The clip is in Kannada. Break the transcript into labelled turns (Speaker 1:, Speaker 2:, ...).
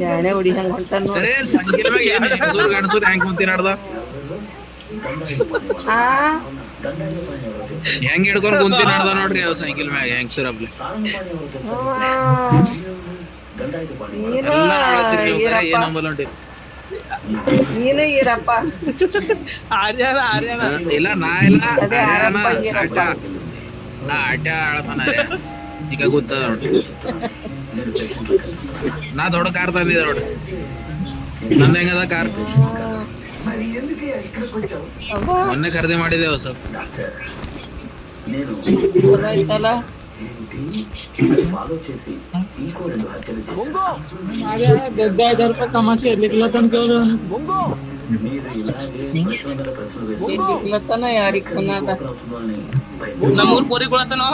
Speaker 1: ಯಾಣೆ ಹೊಡಿ ಹಂಗ ಹೊಂಟಾನ ನೋಡಿ.
Speaker 2: ಗಣಸೂರ್ ಹೆಂಗ್ ಕುಂತಿನಾಡ್ದ ಹೆಂಗ್ ಹಿಡ್ಕೊಂಡ್ ಕುಂತಿನಾಡ್ದ ನೋಡ್ರಿ ಅವ್ ಸೈಕಲ್ ಮ್ಯಾಗ ಹೆಂಗ್ ಸುರಬ್ಲಿ
Speaker 1: ನೀನು ಈರಪ್ಪ
Speaker 3: ಆರ್ಯನ
Speaker 2: ಇಲ್ಲ ನಾ ಇಲ್ಲ ಆಟ ಆಡತಾನ ಈಗ ಗೊತ್ತದ ನೋಡ್ರಿ ನಾ ದೊಡ್ಡ ಕಾರ್ ತಂದಿದ್ದೆ ನೋಡ್ರಿ ನಂದ ಹೆಂಗದ ಕಾರ್ ಮೊನ್ನೆ ಖರೀದಿ ಮಾಡಿದೇವ ಸ್ವಲ್ಪ
Speaker 1: ಚಲೋ ಐತಲ್ಲ.
Speaker 3: ದೊಡ್ಡ 5,000 ರೂಪಾಯಿ ಕಮಾಸಿ ಇರ್ಲಿಕ್ಕಿಲ್ಲ ತಂದ್ಕೊಳ್ಳ
Speaker 1: ಇರ್ಲಿಕ್ಲತನ ಯಾರಿಗ್ ಖುನಾದ
Speaker 3: ನಮ್ಮೂರ್ ಪೋರಿ ಕೊಡತನೋ